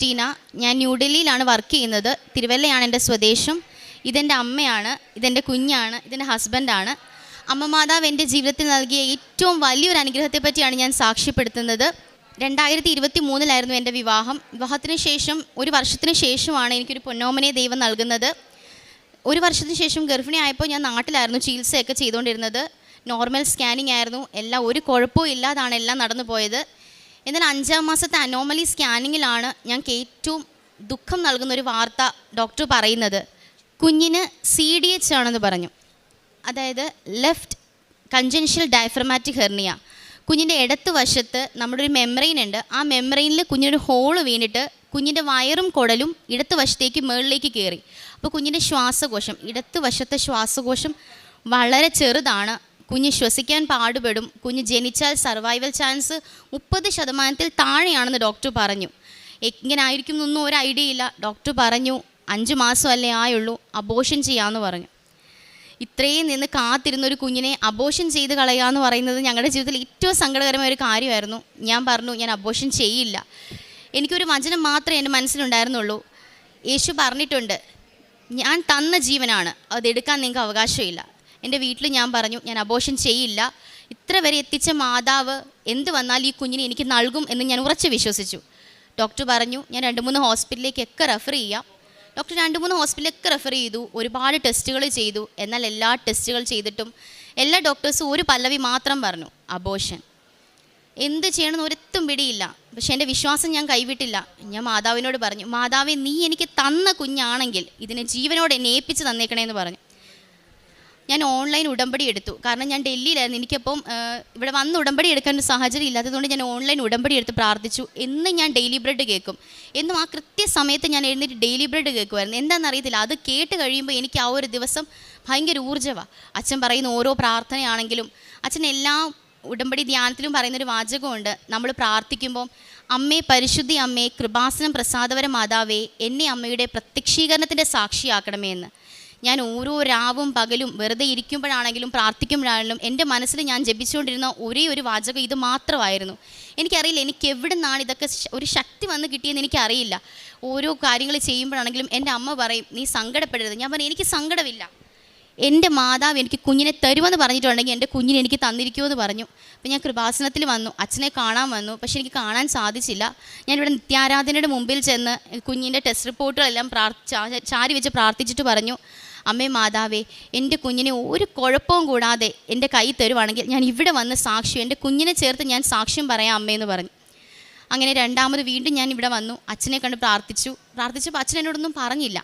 ടീന. ഞാൻ ന്യൂഡൽഹിയിലാണ് വർക്ക് ചെയ്യുന്നത്. തിരുവല്ലയാണ് എൻ്റെ സ്വദേശം. ഇതെൻ്റെ അമ്മയാണ്, ഇതെൻ്റെ കുഞ്ഞാണ്, ഇതെൻ്റെ ഹസ്ബൻഡാണ്. അമ്മ മാതാവ് എൻ്റെ ജീവിതത്തിൽ നൽകിയ ഏറ്റവും വലിയൊരു അനുഗ്രഹത്തെ പറ്റിയാണ് ഞാൻ സാക്ഷ്യപ്പെടുത്തുന്നത്. 2023 എൻ്റെ വിവാഹം. വിവാഹത്തിന് ശേഷം 1 വർഷത്തിന് ശേഷമാണ് എനിക്കൊരു പൊന്നോമനെ ദൈവം നൽകുന്നത്. 1 വർഷത്തിന് ശേഷം ഗർഭിണിയായപ്പോൾ ഞാൻ നാട്ടിലായിരുന്നു ചികിത്സയൊക്കെ ചെയ്തുകൊണ്ടിരുന്നത്. നോർമൽ സ്കാനിങ് ആയിരുന്നു. എല്ലാം ഒരു കുഴപ്പവും ഇല്ലാതാണ് എല്ലാം നടന്നു പോയത്. എന്നാൽ 5-ാം മാസത്തെ അനോമലി സ്കാനിങ്ങിലാണ് ഞങ്ങൾക്ക് ഏറ്റവും ദുഃഖം നൽകുന്നൊരു വാർത്ത ഡോക്ടർ പറയുന്നത്. കുഞ്ഞിന് CDH ആണെന്ന് പറഞ്ഞു. അതായത് ലെഫ്റ്റ് കൺജൻഷ്യൽ ഡയഫ്രമാറ്റിക് ഹെർണിയ. കുഞ്ഞിൻ്റെ ഇടത്ത് വശത്ത് നമ്മുടെ ഒരു മെംബ്രെയിൻ ഉണ്ട്. ആ മെംബ്രെയിനിൽ കുഞ്ഞിനൊരു ഹോള് വീണിട്ട് കുഞ്ഞിൻ്റെ വയറും കുടലും ഇടത്ത് വശത്തേക്ക് മുകളിലേക്ക് കയറി. അപ്പോൾ കുഞ്ഞിൻ്റെ ശ്വാസകോശം, ഇടത്ത് വശത്തെ ശ്വാസകോശം വളരെ ചെറുതാണ്. കുഞ്ഞ് ശ്വസിക്കാൻ പാടുപെടും. കുഞ്ഞ് ജനിച്ചാൽ സർവൈവൽ ചാൻസ് 30% താഴെയാണെന്ന് ഡോക്ടർ പറഞ്ഞു. എങ്ങനെ ആയിരിക്കും എന്നൊന്നും ഒരു ഐഡിയ ഇല്ല. ഡോക്ടർ പറഞ്ഞു 5 മാസമല്ലേ ആയുള്ളൂ, അബോഷൻ ചെയ്യാമെന്ന് പറഞ്ഞു. ഇത്രയും നിന്ന് കാത്തിരുന്നൊരു കുഞ്ഞിനെ അബോഷൻ ചെയ്ത് കളയുക എന്ന് പറയുന്നത് ഞങ്ങളുടെ ജീവിതത്തിൽ ഏറ്റവും സങ്കടകരമായ ഒരു കാര്യമായിരുന്നു. ഞാൻ പറഞ്ഞു ഞാൻ അബോഷൻ ചെയ്യില്ല. എനിക്കൊരു വചനം മാത്രമേ എൻ്റെ മനസ്സിലുണ്ടായിരുന്നുള്ളൂ. യേശു പറഞ്ഞിട്ടുണ്ട്, ഞാൻ തന്ന ജീവനാണ്, അതെടുക്കാൻ നിങ്ങൾക്ക് അവകാശമില്ല. എൻ്റെ വീട്ടിൽ ഞാൻ പറഞ്ഞു ഞാൻ അബോഷൻ ചെയ്യില്ല. ഇത്ര വരെ എത്തിച്ച മാതാവ് എന്ത് വന്നാലും ഈ കുഞ്ഞിനെ എനിക്ക് നൽകും എന്ന് ഞാൻ ഉറച്ച് വിശ്വസിച്ചു. ഡോക്ടർ പറഞ്ഞു ഞാൻ 2-3 ഹോസ്പിറ്റലിലേക്കൊക്കെ റെഫർ ചെയ്യാം. ഡോക്ടർ 2-3 ഹോസ്പിറ്റലിലൊക്കെ റെഫർ ചെയ്തു. ഒരുപാട് ടെസ്റ്റുകൾ ചെയ്തു. എന്നാൽ എല്ലാ ടെസ്റ്റുകൾ ചെയ്തിട്ടും എല്ലാ ഡോക്ടേഴ്സും ഒരു പല്ലവി മാത്രം പറഞ്ഞു, അബോഷൻ. എന്ത് ചെയ്യണമെന്ന് ഒരെത്തും പിടിയില്ല. പക്ഷെ എൻ്റെ വിശ്വാസം ഞാൻ കൈവിട്ടില്ല. ഞാൻ മാതാവിനോട് പറഞ്ഞു, മാതാവേ നീ എനിക്ക് തന്ന കുഞ്ഞാണെങ്കിൽ ഇതിനെ ജീവനോടെ എന്നെ ഏൽപ്പിച്ച് തന്നേക്കണേന്ന് പറഞ്ഞു. ഞാൻ ഓൺലൈൻ ഉടമ്പടി എടുത്തു. കാരണം ഞാൻ ഡൽഹിയിലായിരുന്നു. എനിക്കപ്പം ഇവിടെ വന്ന് ഉടമ്പടി എടുക്കാൻ ഒരു സാഹചര്യം ഇല്ലാത്തതുകൊണ്ട് ഞാൻ ഓൺലൈൻ ഉടമ്പടി എടുത്ത് പ്രാർത്ഥിച്ചു. എന്നും ഞാൻ ഡെയിലി ബ്രെഡ് കേൾക്കും. എന്നും ആ കൃത്യസമയത്ത് ഞാൻ എഴുന്നേറ്റ് ഡെയിലി ബ്രെഡ് കേൾക്കുമായിരുന്നു. എന്താണെന്നറിയത്തില്ല, അത് കേട്ട് കഴിയുമ്പോൾ എനിക്ക് ആ ഒരു ദിവസം ഭയങ്കര ഊർജ്ജമാണ്. അച്ഛൻ പറയുന്ന ഓരോ പ്രാർത്ഥനയാണെങ്കിലും അച്ഛൻ എല്ലാ ഉടമ്പടി ധ്യാനത്തിലും പറയുന്നൊരു വാചകമുണ്ട്. നമ്മൾ പ്രാർത്ഥിക്കുമ്പോൾ അമ്മേ, പരിശുദ്ധി അമ്മേ, കൃപാസനം പ്രസാദവര മാതാവേ, എന്നെ അമ്മയുടെ പ്രത്യക്ഷീകരണത്തിൻ്റെ സാക്ഷിയാക്കണമേ എന്ന്. ഞാൻ ഓരോ രാവും പകലും വെറുതെ ഇരിക്കുമ്പോഴാണെങ്കിലും പ്രാർത്ഥിക്കുമ്പോഴാണെങ്കിലും എൻ്റെ മനസ്സിൽ ഞാൻ ജപിച്ചുകൊണ്ടിരുന്ന ഒരേ ഒരു വാചകം ഇത് മാത്രമായിരുന്നു. എനിക്കറിയില്ല എനിക്ക് എവിടെ നിന്നാണ് ഇതൊക്കെ ഒരു ശക്തി വന്ന് കിട്ടിയെന്ന് എനിക്കറിയില്ല. ഓരോ കാര്യങ്ങൾ ചെയ്യുമ്പോഴാണെങ്കിലും എൻ്റെ അമ്മ പറയും നീ സങ്കടപ്പെടരുത്. ഞാൻ പറയും എനിക്ക് സങ്കടമില്ല, എൻ്റെ മാതാവ് എനിക്ക് കുഞ്ഞിനെ തരുമെന്ന് പറഞ്ഞിട്ടുണ്ടെങ്കിൽ എൻ്റെ കുഞ്ഞിനെ എനിക്ക് തന്നിരിക്കുമെന്ന് പറഞ്ഞു. അപ്പോൾ ഞാൻ കൃപാസനത്തിൽ വന്നു, അച്ഛനെ കാണാൻ വന്നു. പക്ഷേ എനിക്ക് കാണാൻ സാധിച്ചില്ല. ഞാനിവിടെ നിത്യാരാധനയുടെ മുമ്പിൽ ചെന്ന് കുഞ്ഞിൻ്റെ ടെസ്റ്റ് റിപ്പോർട്ടുകളെല്ലാം ചാരി വെച്ച് പ്രാർത്ഥിച്ചിട്ട് പറഞ്ഞു, അമ്മേ മാതാവേ, എൻ്റെ കുഞ്ഞിനെ ഒരു കുഴപ്പവും കൂടാതെ എൻ്റെ കൈ തരുവാണെങ്കിൽ ഞാൻ ഇവിടെ വന്ന് സാക്ഷ്യം, എൻ്റെ കുഞ്ഞിനെ ചേർത്ത് ഞാൻ സാക്ഷ്യം പറയാം അമ്മയെന്ന് പറഞ്ഞു. അങ്ങനെ 2ാമത് വീണ്ടും ഞാൻ ഇവിടെ വന്നു, അച്ഛനെ കണ്ട് പ്രാർത്ഥിച്ചപ്പോൾ അച്ഛൻ എന്നോടൊന്നും പറഞ്ഞില്ല.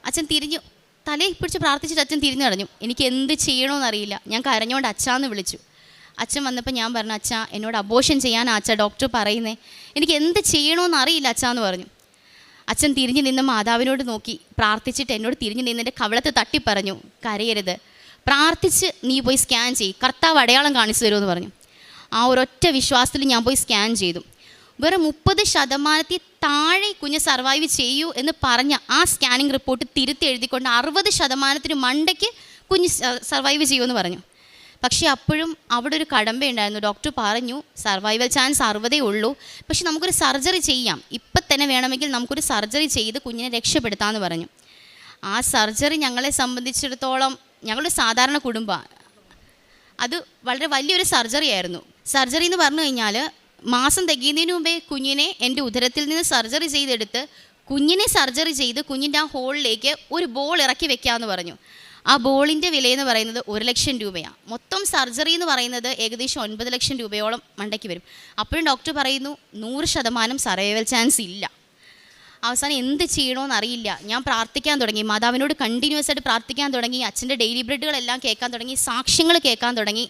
അച്ഛൻ തിരിഞ്ഞു തലയിൽ പിടിച്ച് പ്രാർത്ഥിച്ചിട്ട് അച്ഛൻ തിരിഞ്ഞു കളഞ്ഞു. എനിക്ക് എന്ത് ചെയ്യണമെന്നറിയില്ല. ഞാൻ കരഞ്ഞുകൊണ്ട് അച്ഛാന്ന് വിളിച്ചു. അച്ഛൻ വന്നപ്പോൾ ഞാൻ പറഞ്ഞു, അച്ഛാ എന്നോട് അബോഷൻ ചെയ്യാനാ അച്ഛാ ഡോക്ടർ പറയുന്നേ, എനിക്ക് എന്ത് ചെയ്യണമെന്നറിയില്ല അച്ഛാന്ന് പറഞ്ഞു. അച്ഛൻ തിരിഞ്ഞു നിന്ന് മാതാവിനോട് നോക്കി പ്രാർത്ഥിച്ചിട്ട് എന്നോട് തിരിഞ്ഞു നിന്ന് എൻ്റെ കവളത്ത് തട്ടി പറഞ്ഞു, കരയരുത്, പ്രാർത്ഥിച്ച് നീ പോയി സ്കാൻ ചെയ്യ്, കർത്താവ് അടയാളം കാണിച്ചു തരുമെന്ന് പറഞ്ഞു. ആ ഒരൊറ്റ വിശ്വാസത്തിൽ ഞാൻ പോയി സ്കാൻ ചെയ്തു. വെറും 30% താഴെ കുഞ്ഞ് സർവൈവ് ചെയ്യൂ എന്ന് പറഞ്ഞ ആ സ്കാനിങ് റിപ്പോർട്ട് തിരുത്തി എഴുതിക്കൊണ്ട് 60% മണ്ടയ്ക്ക് കുഞ്ഞ് സർവൈവ് ചെയ്യുമെന്ന് പറഞ്ഞു. പക്ഷേ അപ്പോഴും അവിടെ ഒരു കടമ്പയുണ്ടായിരുന്നു. ഡോക്ടർ പറഞ്ഞു സർവൈവൽ ചാൻസ് 60 ഉള്ളൂ, പക്ഷെ നമുക്കൊരു സർജറി ചെയ്യാം, ഇപ്പം തന്നെ വേണമെങ്കിൽ നമുക്കൊരു സർജറി ചെയ്ത് കുഞ്ഞിനെ രക്ഷപ്പെടുത്താമെന്ന് പറഞ്ഞു. ആ സർജറി ഞങ്ങളെ സംബന്ധിച്ചിടത്തോളം ഞങ്ങളുടെ സാധാരണ കുടുംബമാണ്. അത് വളരെ വലിയൊരു സർജറി ആയിരുന്നു. സർജറി എന്ന് പറഞ്ഞു കഴിഞ്ഞാൽ മാസം തികയുന്നതിന് മുമ്പേ കുഞ്ഞിനെ എൻ്റെ ഉദരത്തിൽ നിന്ന് സർജറി ചെയ്തെടുത്ത് കുഞ്ഞിനെ സർജറി ചെയ്ത് കുഞ്ഞിൻ്റെ ആ ഹോളിലേക്ക് ഒരു ബോൾ ഇറക്കി വെക്കാമെന്ന് പറഞ്ഞു. ആ ബോളിൻ്റെ വിലയെന്ന് പറയുന്നത് 1 ലക്ഷം രൂപയാണ്. മൊത്തം സർജറി എന്ന് പറയുന്നത് ഏകദേശം 9 ലക്ഷം രൂപയോളം മണ്ടയ്ക്ക് വരും. അപ്പോഴും ഡോക്ടർ പറയുന്നു 100% സർവൈവൽ ചാൻസ് ഇല്ല. അവസാനം എന്ത് ചെയ്യണമെന്ന് അറിയില്ല. ഞാൻ പ്രാർത്ഥിക്കാൻ തുടങ്ങി, മാതാവിനോട് കണ്ടിന്യൂസ് ആയിട്ട് പ്രാർത്ഥിക്കാൻ തുടങ്ങി. അച്ഛൻ്റെ ഡെയിലി ബ്രെഡുകളെല്ലാം കേൾക്കാൻ തുടങ്ങി, സാക്ഷ്യങ്ങൾ കേൾക്കാൻ തുടങ്ങി.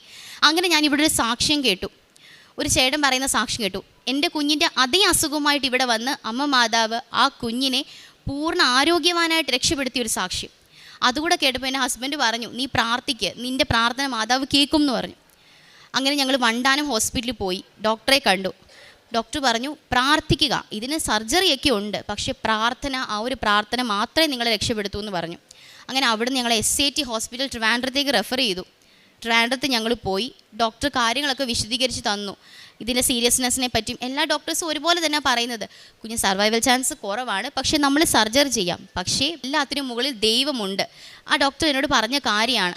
അങ്ങനെ ഞാനിവിടെ ഒരു സാക്ഷ്യം കേട്ടു. ഒരു ചേട്ടൻ പറയുന്ന സാക്ഷ്യം കേട്ടു. എൻ്റെ കുഞ്ഞിൻ്റെ അതേ അസുഖമായിട്ട് ഇവിടെ വന്ന് അമ്മ മാതാവ് ആ കുഞ്ഞിനെ പൂർണ്ണ ആരോഗ്യവാനായിട്ട് രക്ഷപ്പെടുത്തിയൊരു സാക്ഷ്യം. അതുകൂടെ കേട്ടപ്പോൾ എൻ്റെ ഹസ്ബൻഡ് പറഞ്ഞു, നീ പ്രാർത്ഥിക്ക്, നിൻ്റെ പ്രാർത്ഥന മാതാവ് കേൾക്കും എന്ന് പറഞ്ഞു. അങ്ങനെ ഞങ്ങൾ വണ്ടാനം ഹോസ്പിറ്റലിൽ പോയി ഡോക്ടറെ കണ്ടു. ഡോക്ടർ പറഞ്ഞു പ്രാർത്ഥിക്കുക, ഇതിന് സർജറിയൊക്കെ ഉണ്ട്, പക്ഷേ പ്രാർത്ഥന, ആ ഒരു പ്രാർത്ഥന മാത്രമേ നിങ്ങളെ രക്ഷപ്പെടുത്തൂ എന്ന് പറഞ്ഞു. അങ്ങനെ അവിടെ ഞങ്ങൾ SAT ഹോസ്പിറ്റൽ ട്രിവാൻഡ്രത്തേക്ക് റെഫർ ചെയ്തു. ട്രിവാൻഡ്രത്ത് ഞങ്ങൾ പോയി. ഡോക്ടർ കാര്യങ്ങളൊക്കെ വിശദീകരിച്ച് തന്നു. ഇതിൻ്റെ സീരിയസ്നെസ്സിനെ പറ്റിയും എല്ലാ ഡോക്ടേഴ്സും ഒരുപോലെ തന്നെ പറയുന്നത് കുഞ്ഞ് സർവൈവൽ ചാൻസ് കുറവാണ്, പക്ഷേ നമ്മൾ സർജറി ചെയ്യാം, പക്ഷേ എല്ലാത്തിനും മുകളിൽ ദൈവമുണ്ട്. ആ ഡോക്ടർ എന്നോട് പറഞ്ഞ കാര്യമാണ്.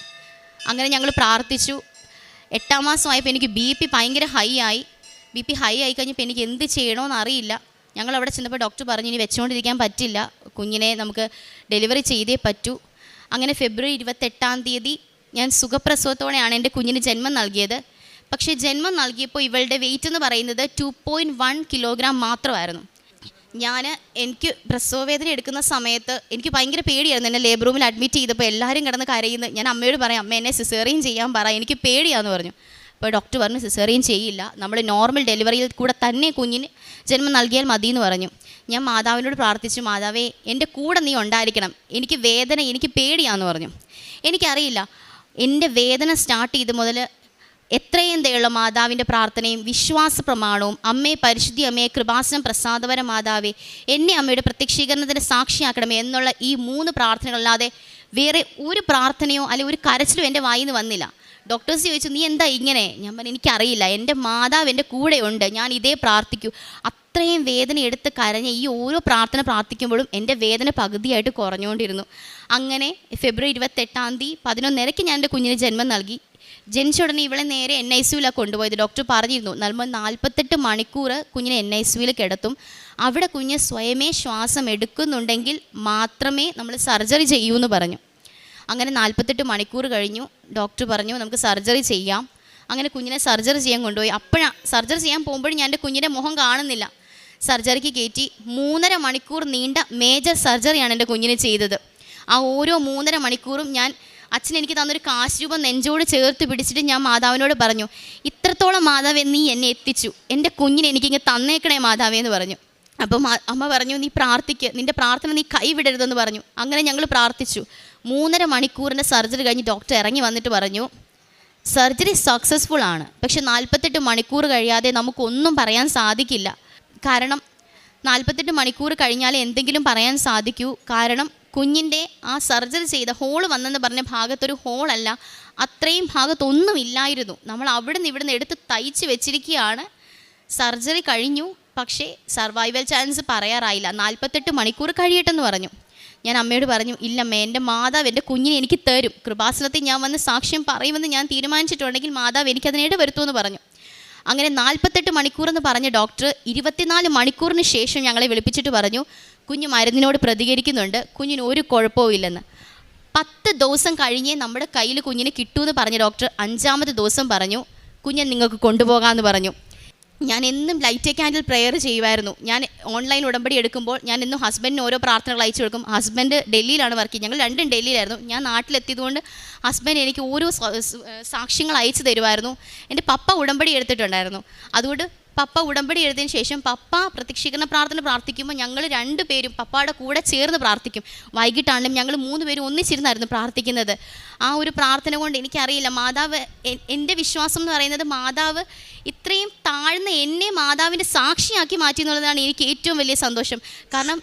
അങ്ങനെ ഞങ്ങൾ പ്രാർത്ഥിച്ചു. 8ാം മാസമായപ്പോൾ എനിക്ക് BP ഭയങ്കര ഹൈ ആയി. BP ഹൈ ആയി കഴിഞ്ഞപ്പോൾ എനിക്ക് എന്ത് ചെയ്യണമെന്ന് അറിയില്ല. ഞങ്ങൾ അവിടെ ചെന്നപ്പോൾ ഡോക്ടർ പറഞ്ഞു ഇനി വെച്ചുകൊണ്ടിരിക്കാൻ പറ്റില്ല, കുഞ്ഞിനെ നമുക്ക് ഡെലിവറി ചെയ്തേ പറ്റൂ. അങ്ങനെ ഫെബ്രുവരി 28-ാം തീയതി ഞാൻ സുഖപ്രസവത്തോടെയാണ് എൻ്റെ കുഞ്ഞിന് ജന്മം നൽകിയത്. പക്ഷേ ജന്മം നൽകിയപ്പോൾ ഇവളുടെ വെയിറ്റ് എന്ന് പറയുന്നത് 2.1 കിലോഗ്രാം മാത്രമായിരുന്നു. എനിക്ക് പ്രസവവേദന എടുക്കുന്ന സമയത്ത് എനിക്ക് ഭയങ്കര പേടിയായിരുന്നു. എന്നെ ലേബർ റൂമിൽ അഡ്മിറ്റ് ചെയ്തപ്പോൾ എല്ലാവരും കിടന്ന് കരയുന്നു. ഞാൻ അമ്മയോട് പറയാം, അമ്മ എന്നെ സിസേറിയൻ ചെയ്യാൻ പറ, എനിക്ക് പേടിയാന്ന് പറഞ്ഞു. അപ്പോൾ ഡോക്ടർ പറഞ്ഞു സിസേറിയൻ ചെയ്യില്ല, നമ്മൾ നോർമൽ ഡെലിവറിയിൽ കൂടെ തന്നെ കുഞ്ഞിന് ജന്മം നൽകിയാൽ മതി എന്ന് പറഞ്ഞു. ഞാൻ മാതാവിനോട് പ്രാർത്ഥിച്ചു, മാതാവേ എൻ്റെ കൂടെ നീ ഉണ്ടായിരിക്കണം, എനിക്ക് വേദന, എനിക്ക് പേടിയാന്ന് പറഞ്ഞു. എനിക്കറിയില്ല, എൻ്റെ വേദന സ്റ്റാർട്ട് ചെയ്ത് മുതൽ എത്രയും ദയുള്ള മാതാവിൻ്റെ പ്രാർത്ഥനയും വിശ്വാസ പ്രമാണവും അമ്മയെ പരിശുദ്ധി അമ്മയെ കൃപാസനം പ്രസാദപര മാതാവേ എന്നെ അമ്മയുടെ പ്രത്യക്ഷീകരണത്തിന് സാക്ഷിയാക്കണമേ എന്നുള്ള ഈ 3 പ്രാർത്ഥനകളല്ലാതെ വേറെ ഒരു പ്രാർത്ഥനയോ അല്ലെങ്കിൽ ഒരു കരച്ചിലും എൻ്റെ വായിൽ നിന്ന് വന്നില്ല. ഡോക്ടേഴ്സ് ചോദിച്ചു നീ എന്താ ഇങ്ങനെ? ഞാൻ പറഞ്ഞു എനിക്കറിയില്ല, എൻ്റെ മാതാവ് എൻ്റെ കൂടെയുണ്ട്, ഞാൻ ഇതേ പ്രാർത്ഥിക്കൂ. അത്രയും വേദന എടുത്ത് കരഞ്ഞ് ഈ ഓരോ പ്രാർത്ഥന പ്രാർത്ഥിക്കുമ്പോഴും എൻ്റെ വേദന പകുതിയായിട്ട് കുറഞ്ഞുകൊണ്ടിരുന്നു. അങ്ങനെ ഫെബ്രുവരി 28-ാം തീയതി 11:30 ഞാൻ എൻ്റെ കുഞ്ഞിന് ജന്മം നൽകി. ജനിച്ച ഉടനെ ഇവളെ നേരെ NICUവിലാണ് കൊണ്ടുപോയത്. ഡോക്ടർ പറഞ്ഞിരുന്നു നമ്മൾ 48 മണിക്കൂർ കുഞ്ഞിനെ NICUവിൽ കിടത്തും, അവിടെ കുഞ്ഞ് സ്വയമേ ശ്വാസം എടുക്കുന്നുണ്ടെങ്കിൽ മാത്രമേ നമ്മൾ സർജറി ചെയ്യൂ എന്ന് പറഞ്ഞു. അങ്ങനെ 48 മണിക്കൂർ കഴിഞ്ഞു. ഡോക്ടർ പറഞ്ഞു നമുക്ക് സർജറി ചെയ്യാം. അങ്ങനെ കുഞ്ഞിനെ സർജറി ചെയ്യാൻ കൊണ്ടുപോയി. അപ്പോഴാണ് സർജറി ചെയ്യാൻ പോകുമ്പോഴും ഞാൻ എൻ്റെ കുഞ്ഞിൻ്റെ മുഖം കാണുന്നില്ല. സർജറിക്ക് കയറ്റി 3.5 മണിക്കൂർ നീണ്ട മേജർ സർജറിയാണ് എൻ്റെ കുഞ്ഞിന് ചെയ്തത്. ആ ഓരോ 3.5 മണിക്കൂറും അച്ഛൻ എനിക്ക് തന്നൊരു കാശ് രൂപം നെഞ്ചോട് ചേർത്ത് പിടിച്ചിട്ട് ഞാൻ മാതാവിനോട് പറഞ്ഞു, ഇത്രത്തോളം മാതാവേ നീ എന്നെ എത്തിച്ചു, എൻ്റെ കുഞ്ഞിനെ എനിക്കിങ്ങ് തന്നേക്കണേ മാതാവേ എന്ന് പറഞ്ഞു. അപ്പം അമ്മ പറഞ്ഞു നീ പ്രാർത്ഥിക്ക്, നിൻ്റെ പ്രാർത്ഥന നീ കൈവിടരുതെന്ന് പറഞ്ഞു. അങ്ങനെ ഞങ്ങൾ പ്രാർത്ഥിച്ചു. 3.5 മണിക്കൂറിൻ്റെ സർജറി കഴിഞ്ഞ് ഡോക്ടർ ഇറങ്ങി വന്നിട്ട് പറഞ്ഞു സർജറി സക്സസ്ഫുൾ ആണ്, പക്ഷെ 48 മണിക്കൂർ കഴിയാതെ നമുക്കൊന്നും പറയാൻ സാധിക്കില്ല. കാരണം 48 മണിക്കൂർ കഴിഞ്ഞാലേ എന്തെങ്കിലും പറയാൻ സാധിക്കൂ. കാരണം കുഞ്ഞിൻ്റെ ആ സർജറി ചെയ്ത ഹോൾ വന്നെന്ന് പറഞ്ഞ ഭാഗത്തൊരു ഹോളല്ല, അത്രയും ഭാഗത്തൊന്നും ഇല്ലായിരുന്നു. നമ്മൾ അവിടെ നിന്ന് ഇവിടുന്ന് എടുത്ത് തയ്ച്ച് വെച്ചിരിക്കുകയാണ്. സർജറി കഴിഞ്ഞു, പക്ഷേ സർവൈവൽ ചാൻസ് പറയാറായില്ല, 48 മണിക്കൂർ കഴിയട്ടെന്ന് പറഞ്ഞു. ഞാൻ അമ്മയോട് പറഞ്ഞു ഇല്ലമ്മേ, എൻ്റെ മാതാവ് എൻ്റെ കുഞ്ഞിനെ എനിക്ക് തരും, കൃപാസനത്തിൽ ഞാൻ വന്ന് സാക്ഷ്യം പറയുമെന്ന് ഞാൻ തീരുമാനിച്ചിട്ടുണ്ടെങ്കിൽ മാതാവ് എനിക്കതിനിട വരുത്തുമെന്ന് പറഞ്ഞു. അങ്ങനെ 48 മണിക്കൂറെന്ന് പറഞ്ഞ ഡോക്ടർ 24 മണിക്കൂറിന് ശേഷം ഞങ്ങളെ വിളിപ്പിച്ചിട്ട് പറഞ്ഞു കുഞ്ഞ് മരുന്നിനോട് പ്രതികരിക്കുന്നുണ്ട്, കുഞ്ഞിന് ഒരു കുഴപ്പവും ഇല്ലെന്ന്. 10 ദിവസം കഴിഞ്ഞേ നമ്മുടെ കയ്യിൽ കുഞ്ഞിനെ കിട്ടുമെന്ന് പറഞ്ഞ ഡോക്ടർ 5-ാമത്തെ ദിവസം പറഞ്ഞു കുഞ്ഞെ നിങ്ങൾക്ക് കൊണ്ടുപോകാമെന്ന് പറഞ്ഞു. ഞാൻ എന്നും ലൈറ്റ് ക്യാൻഡിൽ പ്രെയർ ചെയ്യുമായിരുന്നു. ഞാൻ ഓൺലൈൻ ഉടമ്പടി എടുക്കുമ്പോൾ ഞാൻ എന്നും ഹസ്ബൻഡിന് ഓരോ പ്രാർത്ഥനകൾ അയച്ചു കൊടുക്കും. ഹസ്ബൻഡ് ഡൽഹിയിലാണ് വർക്ക് ചെയ്യുന്നത്, ഞങ്ങൾ രണ്ടും ഡൽഹിയിലായിരുന്നു. ഞാൻ നാട്ടിലെത്തിയതുകൊണ്ട് ഹസ്ബൻഡ് എനിക്ക് ഓരോ സാക്ഷ്യങ്ങൾ അയച്ചു തരുമായിരുന്നു. എൻ്റെ പപ്പ ഉടമ്പടി എടുത്തിട്ടുണ്ടായിരുന്നു. അതുകൊണ്ട് പപ്പ ഉടമ്പടി എഴുതിയതിന് ശേഷം പപ്പ പ്രത്യക്ഷീകരണ പ്രാർത്ഥന പ്രാർത്ഥിക്കുമ്പോൾ ഞങ്ങൾ 2 പേരും പപ്പയുടെ കൂടെ ചേർന്ന് പ്രാർത്ഥിക്കും. വൈകിട്ടാണെങ്കിലും ഞങ്ങൾ 3 പേരും ഒന്നിച്ചിരുന്നായിരുന്നു പ്രാർത്ഥിക്കുന്നത്. ആ ഒരു പ്രാർത്ഥന കൊണ്ട് എനിക്കറിയില്ല, മാതാവ്, എൻ്റെ വിശ്വാസം എന്ന് പറയുന്നത് മാതാവ് ഇത്രയും താഴ്ന്ന എന്നെ മാതാവിൻ്റെ സാക്ഷിയാക്കി മാറ്റി എന്നുള്ളതാണ് എനിക്ക് ഏറ്റവും വലിയ സന്തോഷം. കാരണം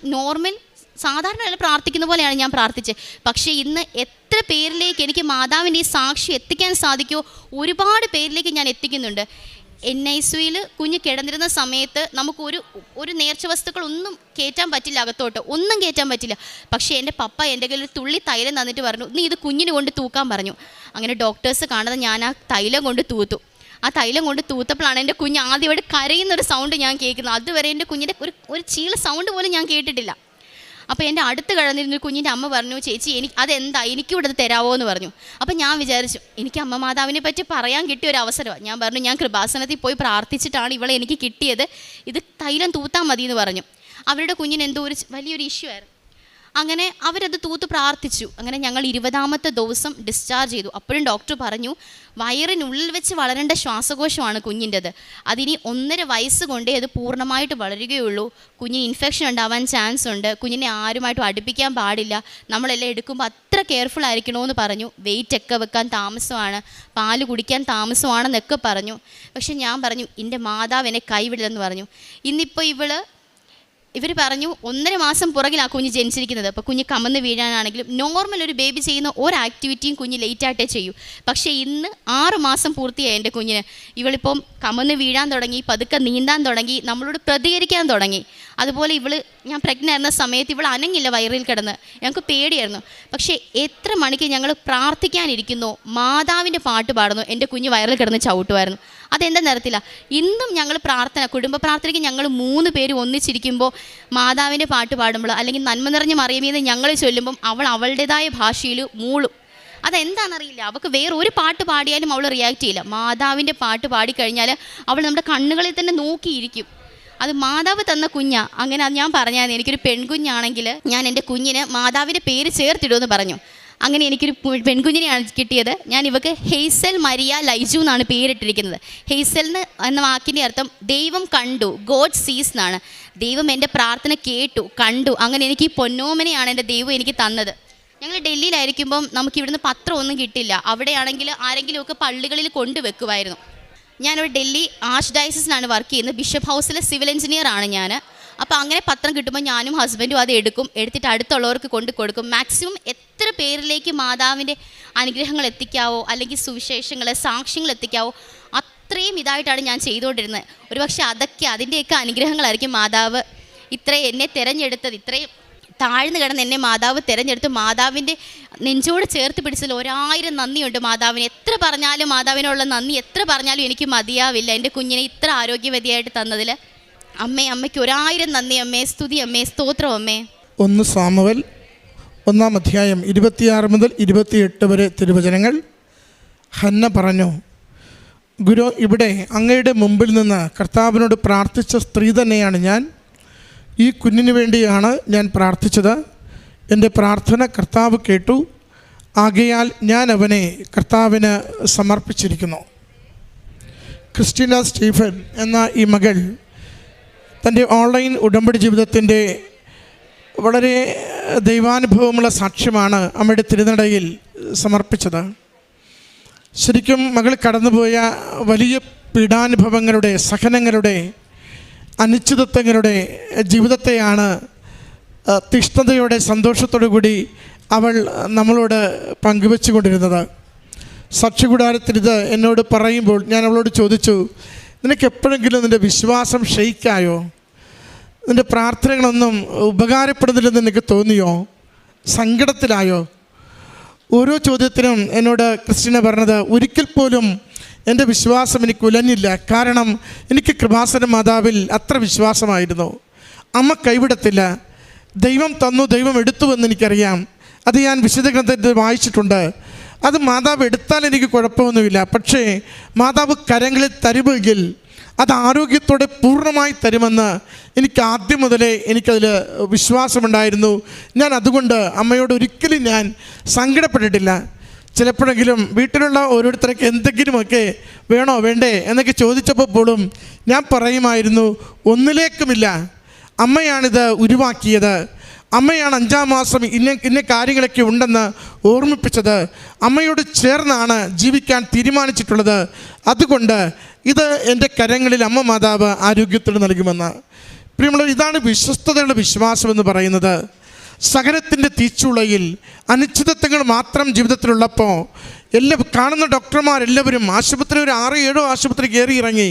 സാധാരണ പ്രാർത്ഥിക്കുന്ന പോലെയാണ് ഞാൻ പ്രാർത്ഥിച്ചത്. പക്ഷേ ഇന്ന് എത്ര പേരിലേക്ക് എനിക്ക് മാതാവിൻ്റെ ഈ സാക്ഷി എത്തിക്കാൻ സാധിക്കുമോ ഒരുപാട് പേരിലേക്ക് ഞാൻ എത്തിക്കുന്നുണ്ട്. NICUവിൽ കുഞ്ഞ് കിടന്നിരുന്ന സമയത്ത് നമുക്ക് ഒരു നേർച്ച വസ്തുക്കളൊന്നും കയറ്റാൻ പറ്റില്ല, അകത്തോട്ട് ഒന്നും കയറ്റാൻ പറ്റില്ല. പക്ഷേ എൻ്റെ പപ്പ എൻ്റെ കയ്യിൽ ഒരു തുള്ളി തൈലം തന്നിട്ട് പറഞ്ഞു നീ ഇത് കുഞ്ഞിന് കൊണ്ട് തൂക്കാൻ പറഞ്ഞു. അങ്ങനെ ഡോക്ടേഴ്സ് കാണാതെ ഞാൻ ആ തൈലം കൊണ്ട് തൂത്തു. ആ തൈലം കൊണ്ട് തൂത്തപ്പോഴാണ് എൻ്റെ കുഞ്ഞ് ആദ്യമായിട്ട് കരയുന്നൊരു സൗണ്ട് ഞാൻ കേൾക്കുന്നത്. അതുവരെ എൻ്റെ കുഞ്ഞിൻ്റെ ഒരു ചീള സൗണ്ട് പോലും ഞാൻ കേട്ടിട്ടില്ല. അപ്പോൾ എൻ്റെ അടുത്ത് കിടന്നിരുന്നൊരു കുഞ്ഞിൻ്റെ അമ്മ പറഞ്ഞു ചേച്ചി അതെന്താ എനിക്കിവിടെ തരാമോ എന്ന് പറഞ്ഞു. അപ്പോൾ ഞാൻ വിചാരിച്ചു എനിക്ക് അമ്മ മാതാവിനെ പറ്റി പറയാൻ കിട്ടിയ ഒരു അവസരമാണ്. ഞാൻ പറഞ്ഞു ഞാൻ കൃപാസനത്തിൽ പോയി പ്രാർത്ഥിച്ചിട്ടാണ് ഇവളെ എനിക്ക് കിട്ടിയത്, ഇത് തൈലം തൂത്താൽ മതി എന്ന് പറഞ്ഞു. അവരുടെ കുഞ്ഞിന് എന്തോ വലിയൊരു ഇഷ്യൂ ആയിരുന്നു. അങ്ങനെ അവരത് തൂത്ത് പ്രാർത്ഥിച്ചു. അങ്ങനെ ഞങ്ങൾ 20-ാമത്തെ ദിവസം ഡിസ്ചാർജ് ചെയ്തു. അപ്പോഴും ഡോക്ടർ പറഞ്ഞു വയറിനുള്ളിൽ വെച്ച് വളരേണ്ട ശ്വാസകോശമാണ് കുഞ്ഞിൻ്റെത്, അതിനി 1.5 വയസ്സ് കൊണ്ടേ അത് പൂർണ്ണമായിട്ട് വളരുകയുള്ളൂ, കുഞ്ഞിന് ഇൻഫെക്ഷൻ ഉണ്ടാവാൻ ചാൻസ് ഉണ്ട്, കുഞ്ഞിനെ ആരുമായിട്ടും അടുപ്പിക്കാൻ പാടില്ല, നമ്മളെല്ലാം എടുക്കുമ്പോൾ അത്ര കെയർഫുൾ ആയിരിക്കണമെന്ന് പറഞ്ഞു. വെയിറ്റ് ഒക്കെ വെക്കാൻ താമസമാണ്, പാല് കുടിക്കാൻ താമസമാണെന്നൊക്കെ പറഞ്ഞു. പക്ഷെ ഞാൻ പറഞ്ഞു എൻ്റെ മാതാവ് എന്നെ കൈവിടില്ലെന്ന് പറഞ്ഞു. ഇന്നിപ്പോൾ ഇവള് ഇവർ പറഞ്ഞു 1.5 മാസം പുറകിലാണ് കുഞ്ഞ് ജനിച്ചിരിക്കുന്നത്. അപ്പോൾ കുഞ്ഞ് കമന്ന് വീഴാനാണെങ്കിലും നോർമൽ ഒരു ബേബി ചെയ്യുന്ന ഒരു ആക്ടിവിറ്റിയും കുഞ്ഞ് ലേറ്റായിട്ടേ ചെയ്യൂ. പക്ഷേ ഇന്ന് 6 മാസം പൂർത്തിയായി എൻ്റെ കുഞ്ഞിന്. ഇവളിപ്പം കമന്ന് വീഴാൻ തുടങ്ങി, പതുക്കെ നീന്താൻ തുടങ്ങി, നമ്മളോട് പ്രതികരിക്കാൻ തുടങ്ങി. അതുപോലെ ഞാൻ പ്രഗ്നൻ്റ് ആയിരുന്ന സമയത്ത് ഇവൾ അനങ്ങില്ല വയറിൽ കിടന്ന്. ഞങ്ങൾക്ക് പേടിയായിരുന്നു. പക്ഷേ എത്ര മണിക്ക് ഞങ്ങൾ പ്രാർത്ഥിക്കാനിരിക്കുന്നു, മാതാവിൻ്റെ പാട്ട് പാടുന്നു, എൻ്റെ കുഞ്ഞ് വയറിൽ കിടന്ന് ചവിട്ടുമായിരുന്നു. അതെന്താ നിരത്തില്ല. ഇന്നും ഞങ്ങൾ കുടുംബ പ്രാർത്ഥനയ്ക്ക് ഞങ്ങൾ 3 പേര് ഒന്നിച്ചിരിക്കുമ്പോൾ മാതാവിൻ്റെ പാട്ട് പാടുമ്പോൾ, അല്ലെങ്കിൽ നന്മ നിറഞ്ഞ മറിയമീന്ന് ഞങ്ങൾ ചൊല്ലുമ്പം അവൾ അവളുടേതായ ഭാഷയിൽ മൂളും. അതെന്താണെന്നറിയില്ല. അവൾക്ക് വേറെ ഒരു പാട്ട് പാടിയാലും അവൾ റിയാക്ട് ചെയ്യില്ല. മാതാവിൻ്റെ പാട്ട് പാടിക്കഴിഞ്ഞാൽ അവൾ നമ്മുടെ കണ്ണുകളിൽ തന്നെ നോക്കിയിരിക്കും. അത് മാതാവ് തന്ന കുഞ്ഞാ. അങ്ങനെ അത് ഞാൻ പറഞ്ഞാൽ എനിക്കൊരു പെൺകുഞ്ഞാണെങ്കിൽ ഞാൻ എൻ്റെ കുഞ്ഞിന് മാതാവിൻ്റെ പേര് ചേർത്തിടുമെന്ന് പറഞ്ഞു. അങ്ങനെ എനിക്കൊരു പെൺകുഞ്ഞിനെയാണ് കിട്ടിയത്. ഞാൻ ഇവക്ക് ഹെയ്സൽ മരിയ ലൈജു എന്നാണ് പേരിട്ടിരിക്കുന്നത്. ഹെയ്സൽ എന്ന വാക്കിൻ്റെ അർത്ഥം ദൈവം കണ്ടു, ഗോഡ് സീസ് എന്നാണ്. ദൈവം എൻ്റെ പ്രാർത്ഥന കേട്ടു, കണ്ടു. അങ്ങനെ എനിക്ക് ഈ പൊന്നോമനെയാണ് എൻ്റെ ദൈവം എനിക്ക് തന്നത്. ഞങ്ങൾ ഡൽഹിയിലായിരിക്കുമ്പം നമുക്ക് ഇവിടുന്ന് പത്രമൊന്നും കിട്ടില്ല. അവിടെയാണെങ്കിൽ ആരെങ്കിലുമൊക്കെ പള്ളികളിൽ കൊണ്ടുവെക്കുമായിരുന്നു. ഞാനൊരു ഡൽഹി ആർച്ച് ഡയസിസിലാണ് വർക്ക് ചെയ്യുന്നത്. ബിഷപ്പ് ഹൗസിലെ സിവിൽ എഞ്ചിനീയർ ആണ് ഞാൻ. അപ്പോൾ അങ്ങനെ പത്രം കിട്ടുമ്പോൾ ഞാനും ഹസ്ബൻഡും അത് എടുത്തിട്ട് അടുത്തുള്ളവർക്ക് കൊടുക്കും. മാക്സിമം എത്ര പേരിലേക്ക് മാതാവിൻ്റെ അനുഗ്രഹങ്ങൾ എത്തിക്കാവോ, അല്ലെങ്കിൽ സുവിശേഷങ്ങൾ, സാക്ഷ്യങ്ങൾ എത്തിക്കാവോ, അത്രയും ഇതായിട്ടാണ് ഞാൻ ചെയ്തുകൊണ്ടിരുന്നത്. ഒരുപക്ഷെ അതിൻ്റെയൊക്കെ അനുഗ്രഹങ്ങളായിരിക്കും മാതാവ് എന്നെ തിരഞ്ഞെടുത്തത്. ഇത്രയും താഴ്ന്നു കിടന്ന് എന്നെ മാതാവ് തിരഞ്ഞെടുത്ത് മാതാവിൻ്റെ നെഞ്ചോട് ചേർത്ത് പിടിച്ചതിൽ 1000 നന്ദിയുണ്ട് മാതാവിന്. എത്ര പറഞ്ഞാലും മാതാവിനുള്ള നന്ദി എത്ര പറഞ്ഞാലും എനിക്ക് മതിയാവില്ല. എൻ്റെ കുഞ്ഞിനെ ഇത്ര ആരോഗ്യവതിയായിട്ട് തന്നതിൽ അമ്മയ്ക്ക് 1000 നന്ദി അമ്മേ, സ്തുതി അമ്മേ, സ്തോത്രം അമ്മേ. 1 സാമുവേൽ 1-ാം അധ്യായം 26 മുതൽ 28 വരെ തിരുവചനങ്ങൾ. ഹന്ന പറഞ്ഞു, ഗുരു, ഇവിടെ അങ്ങയുടെ മുമ്പിൽ നിന്ന് കർത്താവിനോട് പ്രാർത്ഥിച്ച സ്ത്രീ തന്നെയാണ് ഞാൻ. ഈ കുഞ്ഞിന് വേണ്ടിയാണ് ഞാൻ പ്രാർത്ഥിച്ചത്. എൻ്റെ പ്രാർത്ഥന കർത്താവ് കേട്ടു. ആകയാൽ ഞാൻ അവനെ കർത്താവിന് സമർപ്പിച്ചിരിക്കുന്നു. ക്രിസ്റ്റീന സ്റ്റീഫൻ എന്ന ഈ മകൾ തൻ്റെ ഓൺലൈൻ ഉടമ്പടി ജീവിതത്തിൻ്റെ വളരെ ദൈവാനുഭവമുള്ള സാക്ഷ്യമാണ് അമ്മയുടെ തിരുനടയിൽ സമർപ്പിച്ചത്. ശരിക്കും മകൾ കടന്നുപോയ വലിയ പീഡാനുഭവങ്ങളുടെ, സഹനങ്ങളുടെ, അനിശ്ചിതത്വങ്ങളുടെ ജീവിതത്തെയാണ് തീഷ്ണതയോടെ, സന്തോഷത്തോടു കൂടി അവൾ നമ്മളോട് പങ്കുവെച്ചു കൊണ്ടിരുന്നത്. സാക്ഷികൂടാരത്തിൽ ഇത് എന്നോട് പറയുമ്പോൾ ഞാൻ അവളോട് ചോദിച്ചു, നിനക്ക് എപ്പോഴെങ്കിലും നിൻ്റെ വിശ്വാസം ക്ഷയിക്കായോ? നിൻ്റെ പ്രാർത്ഥനകളൊന്നും ഉപകാരപ്പെടുന്നില്ലെന്ന് നിനക്ക് തോന്നിയോ? സങ്കടത്തിലായോ? ഓരോ ചോദ്യത്തിനും എന്നോട് ക്രിസ്റ്റീന പറഞ്ഞത്, ഒരിക്കൽ പോലും എൻ്റെ വിശ്വാസം എനിക്ക് ഉലഞ്ഞില്ല. കാരണം എനിക്ക് കൃപാസന മാതാവിൽ അത്ര വിശ്വാസമായിരുന്നു. അമ്മ കൈവിടത്തില്ല. ദൈവം തന്നു, ദൈവം എടുത്തുവെന്ന് എനിക്കറിയാം. അത് ഞാൻ വിശുദ്ധ ഗ്രന്ഥത്തിൽ വായിച്ചിട്ടുണ്ട്. അത് മാതാവ് എടുത്താൽ എനിക്ക് കുഴപ്പമൊന്നുമില്ല. പക്ഷേ മാതാവ് കരങ്ങളിൽ തരുമെങ്കിൽ അത് ആരോഗ്യത്തോടെ പൂർണ്ണമായി തരുമെന്ന് എനിക്ക് ആദ്യം മുതലേ എനിക്കതിൽ വിശ്വാസമുണ്ടായിരുന്നു. ഞാൻ അതുകൊണ്ട് അമ്മയോട് ഒരിക്കലും ഞാൻ സങ്കടപ്പെട്ടിട്ടില്ല. ചിലപ്പോഴെങ്കിലും വീട്ടിലുള്ള ഓരോരുത്തർക്ക് എന്തെങ്കിലുമൊക്കെ വേണോ വേണ്ടേ എന്നൊക്കെ ചോദിച്ചപ്പോൾ പോലും ഞാൻ പറയുമായിരുന്നു, ഒന്നിലേക്കുമില്ല, അമ്മയാണിത് ഉരുവാക്കിയത്. അമ്മയാണ് 5-ാം മാസം ഇന്ന കാര്യങ്ങളൊക്കെ ഉണ്ടെന്ന് ഓർമ്മിപ്പിച്ചത്. അമ്മയോട് ചേർന്നാണ് ജീവിക്കാൻ തീരുമാനിച്ചിട്ടുള്ളത്. അതുകൊണ്ട് ഇത് എൻ്റെ കരങ്ങളിൽ അമ്മ മാതാവ് ആരോഗ്യത്തോടെ നൽകുമെന്ന്. പ്രിയമുള്ളവർ, ഇതാണ് വിശ്വസ്തതയുടെ വിശ്വാസം എന്ന് പറയുന്നത്. സഹനത്തിൻ്റെ തീച്ചുളയിൽ അനിശ്ചിതത്വങ്ങൾ മാത്രം ജീവിതത്തിലുള്ളപ്പോൾ കാണുന്ന ഡോക്ടർമാരെല്ലാവരും ആശുപത്രി ഒരു 6-7 ആശുപത്രി കയറി ഇറങ്ങി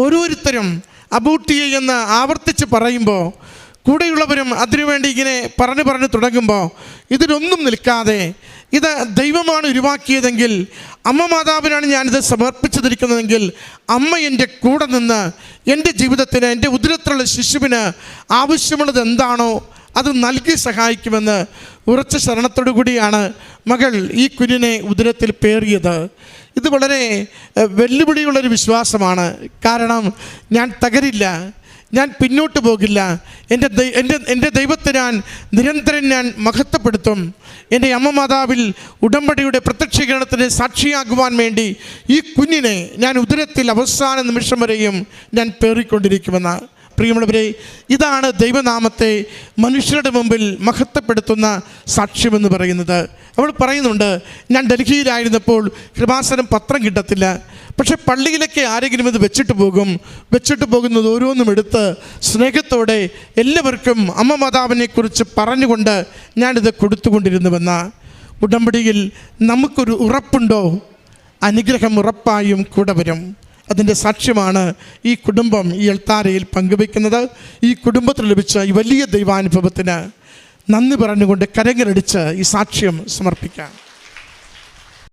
ഓരോരുത്തരും അബൂട്ടിയെ എന്ന് ആവർത്തിച്ച് പറയുമ്പോൾ കൂടെയുള്ളവരും അതിനുവേണ്ടി ഇങ്ങനെ പറഞ്ഞു തുടങ്ങുമ്പോൾ ഇതിലൊന്നും നിൽക്കാതെ ഇത് ദൈവമാണ് ഉരുവാക്കിയതെങ്കിൽ, അമ്മ മാതാവിനാണ് ഞാനിത് സമർപ്പിച്ചിരിക്കുന്നതെങ്കിൽ, അമ്മ എൻ്റെ കൂടെ നിന്ന് എൻ്റെ ജീവിതത്തിന്, എൻ്റെ ഉദരത്തിലുള്ള ശിശുവിന് ആവശ്യമുള്ളത് എന്താണോ അത് നൽകി സഹായിക്കുമെന്ന് ഉറച്ച ശരണത്തോടു കൂടിയാണ് മകൾ ഈ കുഞ്ഞിനെ ഉദരത്തിൽ പേറിയത്. ഇത് വളരെ വെല്ലുവിളിയുള്ളൊരു വിശ്വാസമാണ്. കാരണം ഞാൻ തകരില്ല, ഞാൻ പിന്നോട്ട് പോകില്ല. എൻ്റെ ദൈവത്തെ ഞാൻ നിരന്തരം മഹത്വപ്പെടുത്തും. എൻ്റെ അമ്മ മാതാവിൽ ഉടമ്പടിയുടെ പ്രത്യക്ഷീകരണത്തിന് സാക്ഷിയാകുവാൻ വേണ്ടി ഈ കുഞ്ഞിനെ ഞാൻ ഉദരത്തിൽ അവസാന നിമിഷം വരെയും ഞാൻ പേറിക്കൊണ്ടിരിക്കുമെന്ന്. പ്രിയമുള്ളവരെ, ഇതാണ് ദൈവനാമത്തെ മനുഷ്യരുടെ മുമ്പിൽ മഹത്വപ്പെടുത്തുന്ന സാക്ഷ്യമെന്ന് പറയുന്നത്. അവൾ പറയുന്നുണ്ട്, ഞാൻ ഡൽഹിയിലായിരുന്നപ്പോൾ കൃപാസനം പത്രം കിട്ടത്തില്ല, പക്ഷെ പള്ളിയിലൊക്കെ ആരെങ്കിലും ഇത് വെച്ചിട്ട് പോകുന്നത് ഓരോന്നും എടുത്ത് സ്നേഹത്തോടെ എല്ലാവർക്കും അമ്മ മാതാവിനെക്കുറിച്ച് പറഞ്ഞുകൊണ്ട് ഞാനിത് കൊടുത്തുകൊണ്ടിരുന്നുവെന്ന ഉടമ്പടിയിൽ നമുക്കൊരു ഉറപ്പുണ്ടോ? അനുഗ്രഹം ഉറപ്പായും കൂടെ വരും. അതിൻ്റെ സാക്ഷ്യമാണ് ഈ കുടുംബം ഈ അൾത്താരയിൽ പങ്കുവയ്ക്കുന്നത്. ഈ കുടുംബത്തിൽ ലഭിച്ച ഈ വലിയ ദൈവാനുഭവത്തിന് നന്ദി പറഞ്ഞുകൊണ്ട് കരങ്ങളടിച്ച് ഈ സാക്ഷ്യം സമർപ്പിക്കാം.